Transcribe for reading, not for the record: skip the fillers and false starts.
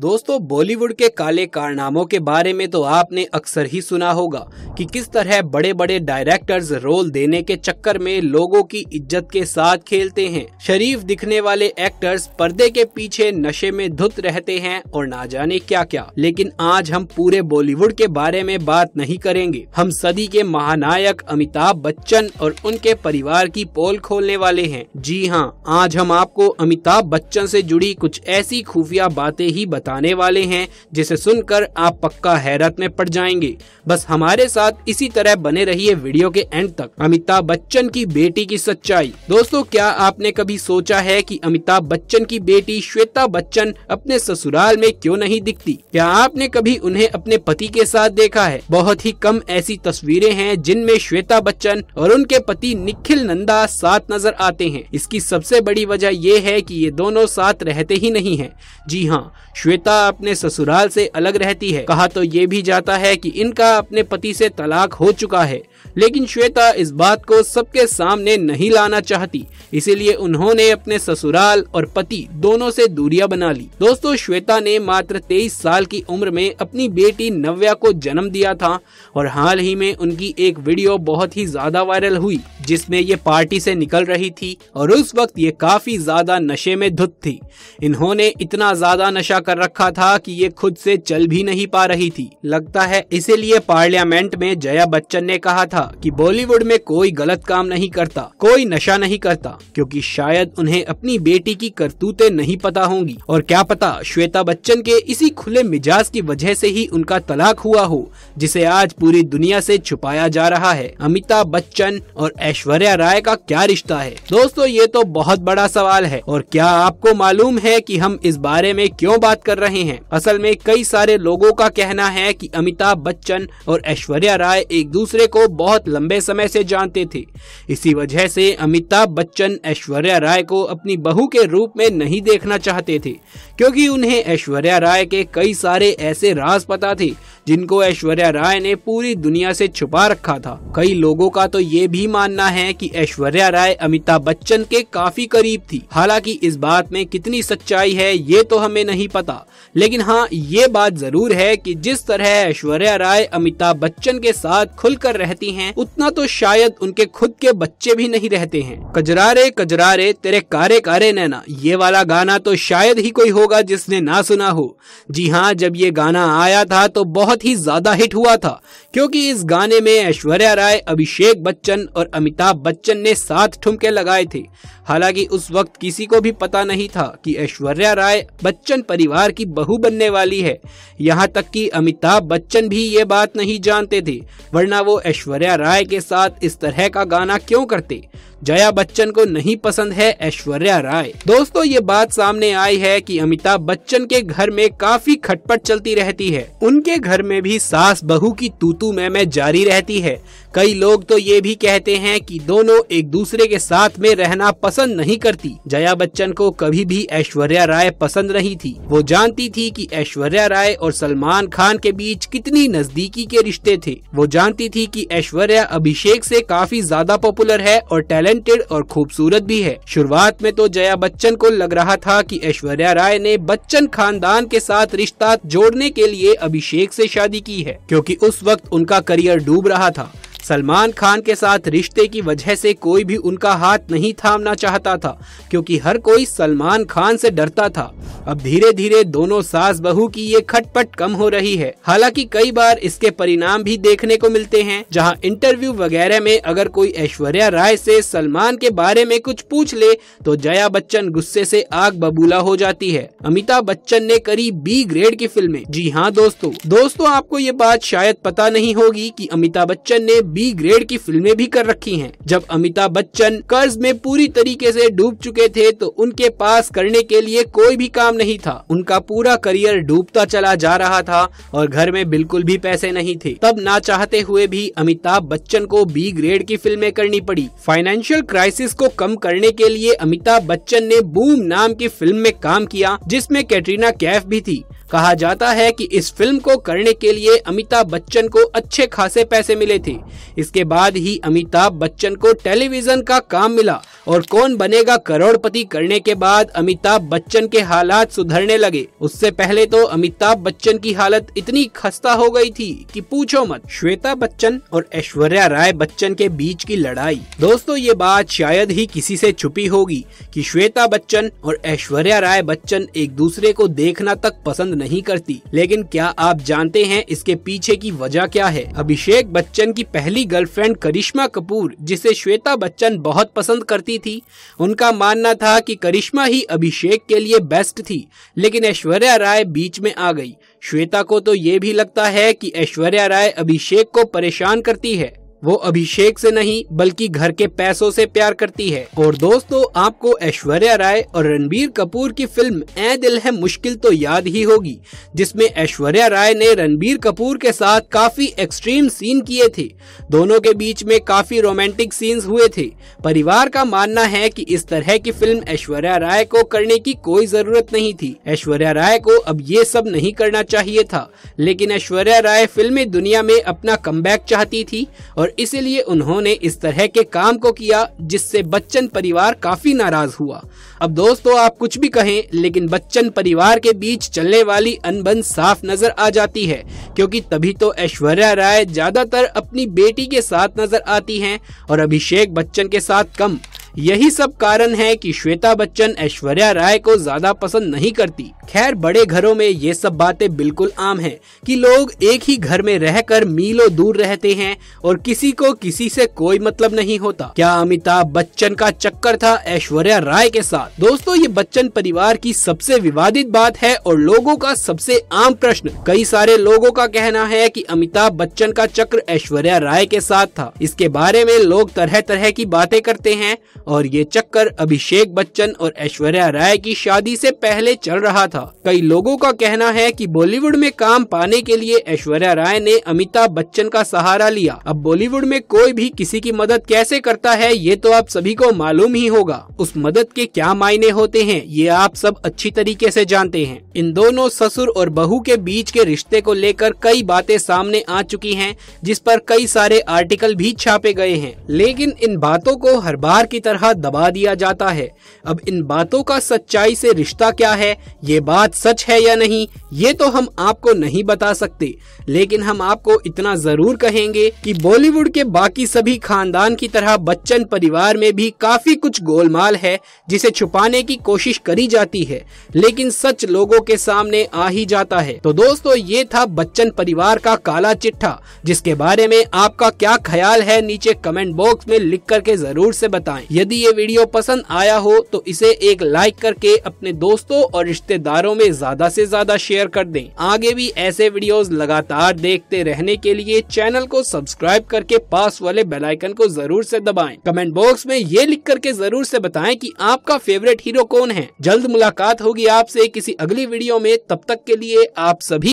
दोस्तों, बॉलीवुड के काले कारनामों के बारे में तो आपने अक्सर ही सुना होगा कि किस तरह बड़े बड़े डायरेक्टर्स रोल देने के चक्कर में लोगों की इज्जत के साथ खेलते हैं। शरीफ दिखने वाले एक्टर्स पर्दे के पीछे नशे में धुत रहते हैं और ना जाने क्या क्या। लेकिन आज हम पूरे बॉलीवुड के बारे में बात नहीं करेंगे। हम सदी के महानायक अमिताभ बच्चन और उनके परिवार की पोल खोलने वाले हैं। जी हाँ, आज हम आपको अमिताभ बच्चन से जुड़ी कुछ ऐसी खुफिया बातें ही बताने वाले हैं जिसे सुनकर आप पक्का हैरत में पड़ जाएंगे। बस हमारे साथ इसी तरह बने रहिए वीडियो के एंड तक। अमिताभ बच्चन की बेटी की सच्चाई। दोस्तों, क्या आपने कभी सोचा है कि अमिताभ बच्चन की बेटी श्वेता बच्चन अपने ससुराल में क्यों नहीं दिखती? क्या आपने कभी उन्हें अपने पति के साथ देखा है? बहुत ही कम ऐसी तस्वीरें हैं जिनमें श्वेता बच्चन और उनके पति निखिल नंदा साथ नजर आते हैं। इसकी सबसे बड़ी वजह यह है कि ये दोनों साथ रहते ही नहीं हैं। जी हाँ, श्वेता अपने ससुराल से अलग रहती है। कहा तो ये भी जाता है कि इनका अपने पति से तलाक हो चुका है, लेकिन श्वेता इस बात को सबके सामने नहीं लाना चाहती। इसीलिए उन्होंने अपने ससुराल और पति दोनों से दूरियां बना ली। दोस्तों, श्वेता ने मात्र 23 साल की उम्र में अपनी बेटी नव्या को जन्म दिया था और हाल ही में उनकी एक वीडियो बहुत ही ज्यादा वायरल हुई जिसमें ये पार्टी से निकल रही थी और उस वक्त ये काफी ज्यादा नशे में धुत थी। इन्होंने इतना ज्यादा नशा कर रखा था कि ये खुद से चल भी नहीं पा रही थी। लगता है इसीलिए पार्लियामेंट में जया बच्चन ने कहा था कि बॉलीवुड में कोई गलत काम नहीं करता, कोई नशा नहीं करता, क्योंकि शायद उन्हें अपनी बेटी की करतूतें नहीं पता होंगी। और क्या पता श्वेता बच्चन के इसी खुले मिजाज की वजह से ही उनका तलाक हुआ हो, जिसे आज पूरी दुनिया से छुपाया जा रहा है। अमिताभ बच्चन और ऐश्वर्या राय का क्या रिश्ता है? दोस्तों, ये तो बहुत बड़ा सवाल है। और क्या आपको मालूम है कि हम इस बारे में क्यों बात कर रहे हैं? असल में कई सारे लोगों का कहना है कि अमिताभ बच्चन और ऐश्वर्या राय एक दूसरे को बहुत लंबे समय से जानते थे। इसी वजह से अमिताभ बच्चन ऐश्वर्या राय को अपनी बहू के रूप में नहीं देखना चाहते थे, क्योंकि उन्हें ऐश्वर्या राय के कई सारे ऐसे राज पता थे जिनको ऐश्वर्या राय ने पूरी दुनिया से छुपा रखा था। कई लोगों का तो ये भी मानना है कि ऐश्वर्या राय अमिताभ बच्चन के काफी करीब थी। हालांकि इस बात में कितनी सच्चाई है ये तो हमें नहीं पता, लेकिन हाँ, ये बात जरूर है कि जिस तरह ऐश्वर्या राय अमिताभ बच्चन के साथ खुलकर रहती हैं, उतना तो शायद उनके खुद के बच्चे भी नहीं रहते हैं। कजरारे कजरारे तेरे कारे कारे नैना, ये वाला गाना तो शायद ही कोई होगा जिसने ना सुना हो। जी हाँ, जब ये गाना आया था तो बहुत ही ज्यादा हिट हुआ था, क्योंकि इस गाने में ऐश्वर्या राय, अभिषेक बच्चन और अमिताभ बच्चन ने 7 ठुमके लगाए थे। हालांकि उस वक्त किसी को भी पता नहीं था कि ऐश्वर्या राय बच्चन परिवार की बहू बनने वाली है। यहाँ तक कि अमिताभ बच्चन भी ये बात नहीं जानते थे, वरना वो ऐश्वर्या राय के साथ इस तरह का गाना क्यों करते। जया बच्चन को नहीं पसंद है ऐश्वर्या राय। दोस्तों, ये बात सामने आई है कि अमिताभ बच्चन के घर में काफी खटपट चलती रहती है। उनके घर में भी सास बहू की तू मैं जारी रहती है। कई लोग तो ये भी कहते हैं कि दोनों एक दूसरे के साथ में रहना पसंद नहीं करती। जया बच्चन को कभी भी ऐश्वर्या राय पसंद नहीं थी। वो जानती थी कि ऐश्वर्या राय और सलमान खान के बीच कितनी नजदीकी के रिश्ते थे। वो जानती थी कि ऐश्वर्या अभिषेक से काफी ज्यादा पॉपुलर है और टैलेंटेड और खूबसूरत भी है। शुरुआत में तो जया बच्चन को लग रहा था कि ऐश्वर्या राय ने बच्चन खानदान के साथ रिश्ता जोड़ने के लिए अभिषेक से शादी की है, क्योंकि उस वक्त उनका करियर डूब रहा था। सलमान खान के साथ रिश्ते की वजह से कोई भी उनका हाथ नहीं थामना चाहता था, क्योंकि हर कोई सलमान खान से डरता था। अब धीरे धीरे दोनों सास बहू की ये खटपट कम हो रही है। हालांकि कई बार इसके परिणाम भी देखने को मिलते हैं, जहां इंटरव्यू वगैरह में अगर कोई ऐश्वर्या राय से सलमान के बारे में कुछ पूछ ले तो जया बच्चन गुस्से से आग बबूला हो जाती है। अमिताभ बच्चन ने करी B ग्रेड की फिल्में। जी हाँ दोस्तों, आपको ये बात शायद पता नहीं होगी कि अमिताभ बच्चन ने B ग्रेड की फिल्में भी कर रखी हैं। जब अमिताभ बच्चन कर्ज में पूरी तरीके से डूब चुके थे तो उनके पास करने के लिए कोई भी काम नहीं था। उनका पूरा करियर डूबता चला जा रहा था और घर में बिल्कुल भी पैसे नहीं थे। तब ना चाहते हुए भी अमिताभ बच्चन को B ग्रेड की फिल्में करनी पड़ी। फाइनेंशियल क्राइसिस को कम करने के लिए अमिताभ बच्चन ने बूम नाम की फिल्म में काम किया, जिसमें कैटरीना कैफ भी थी। कहा जाता है कि इस फिल्म को करने के लिए अमिताभ बच्चन को अच्छे खासे पैसे मिले थे। इसके बाद ही अमिताभ बच्चन को टेलीविजन का काम मिला और कौन बनेगा करोड़पति करने के बाद अमिताभ बच्चन के हालात सुधरने लगे। उससे पहले तो अमिताभ बच्चन की हालत इतनी खस्ता हो गई थी कि पूछो मत। श्वेता बच्चन और ऐश्वर्या राय बच्चन के बीच की लड़ाई। दोस्तों, ये बात शायद ही किसी से छुपी होगी कि श्वेता बच्चन और ऐश्वर्या राय बच्चन एक दूसरे को देखना तक पसंद नहीं करती। लेकिन क्या आप जानते हैं इसके पीछे की वजह क्या है? अभिषेक बच्चन की पहली गर्लफ्रेंड करिश्मा कपूर, जिसे श्वेता बच्चन बहुत पसंद करती थी, उनका मानना था कि करिश्मा ही अभिषेक के लिए बेस्ट थी, लेकिन ऐश्वर्या राय बीच में आ गई। श्वेता को तो ये भी लगता है कि ऐश्वर्या राय अभिषेक को परेशान करती है। वो अभिषेक से नहीं बल्कि घर के पैसों से प्यार करती है। और दोस्तों, आपको ऐश्वर्या राय और रणबीर कपूर की फिल्म ऐ दिल है मुश्किल तो याद ही होगी, जिसमें ऐश्वर्या राय ने रणबीर कपूर के साथ काफी एक्सट्रीम सीन किए थे। दोनों के बीच में काफी रोमांटिक सीन्स हुए थे। परिवार का मानना है कि इस तरह की फिल्म ऐश्वर्या राय को करने की कोई जरूरत नहीं थी। ऐश्वर्या राय को अब ये सब नहीं करना चाहिए था, लेकिन ऐश्वर्या राय फिल्मी दुनिया में अपना कमबैक चाहती थी और इसीलिए उन्होंने इस तरह के काम को किया, जिससे बच्चन परिवार काफी नाराज हुआ। अब दोस्तों, आप कुछ भी कहें, लेकिन बच्चन परिवार के बीच चलने वाली अनबन साफ नजर आ जाती है, क्योंकि तभी तो ऐश्वर्या राय ज्यादातर अपनी बेटी के साथ नजर आती हैं और अभिषेक बच्चन के साथ कम। यही सब कारण है कि श्वेता बच्चन ऐश्वर्या राय को ज्यादा पसंद नहीं करती। खैर, बड़े घरों में ये सब बातें बिल्कुल आम है कि लोग एक ही घर में रहकर मीलों दूर रहते हैं और किसी को किसी से कोई मतलब नहीं होता। क्या अमिताभ बच्चन का चक्कर था ऐश्वर्या राय के साथ? दोस्तों, ये बच्चन परिवार की सबसे विवादित बात है और लोगों का सबसे आम प्रश्न। कई सारे लोगों का कहना है कि अमिताभ बच्चन का चक्र ऐश्वर्या राय के साथ था। इसके बारे में लोग तरह तरह की बातें करते हैं और ये चक्कर अभिषेक बच्चन और ऐश्वर्या राय की शादी से पहले चल रहा था। कई लोगों का कहना है कि बॉलीवुड में काम पाने के लिए ऐश्वर्या राय ने अमिताभ बच्चन का सहारा लिया। अब बॉलीवुड में कोई भी किसी की मदद कैसे करता है, ये तो आप सभी को मालूम ही होगा। उस मदद के क्या मायने होते हैं, ये आप सब अच्छी तरीके से जानते हैं। इन दोनों ससुर और बहू के बीच के रिश्ते को लेकर कई बातें सामने आ चुकी हैं, जिस पर कई सारे आर्टिकल भी छापे गए हैं, लेकिन इन बातों को हर बार की तरह दबा दिया जाता है। अब इन बातों का सच्चाई से रिश्ता क्या है, ये बात सच है या नहीं, ये तो हम आपको नहीं बता सकते, लेकिन हम आपको इतना जरूर कहेंगे कि बॉलीवुड के बाकी सभी खानदान की तरह बच्चन परिवार में भी काफी कुछ गोलमाल है, जिसे छुपाने की कोशिश करी जाती है, लेकिन सच लोगों के सामने आ ही जाता है। तो दोस्तों, ये था बच्चन परिवार का काला चिट्ठा, जिसके बारे में आपका क्या ख्याल है नीचे कमेंट बॉक्स में लिख करके जरूर से बताएं। यदि ये वीडियो पसंद आया हो तो इसे एक लाइक करके अपने दोस्तों और रिश्तेदारों में ज्यादा से ज्यादा शेयर कर दें। आगे भी ऐसे वीडियोस लगातार देखते रहने के लिए चैनल को सब्सक्राइब करके पास वाले बेल आइकन को जरूर से दबाएं। कमेंट बॉक्स में ये लिख करके जरूर से बताएं कि आपका फेवरेट हीरो कौन है। जल्द मुलाकात होगी आपसे किसी अगली वीडियो में, तब तक के लिए आप सभी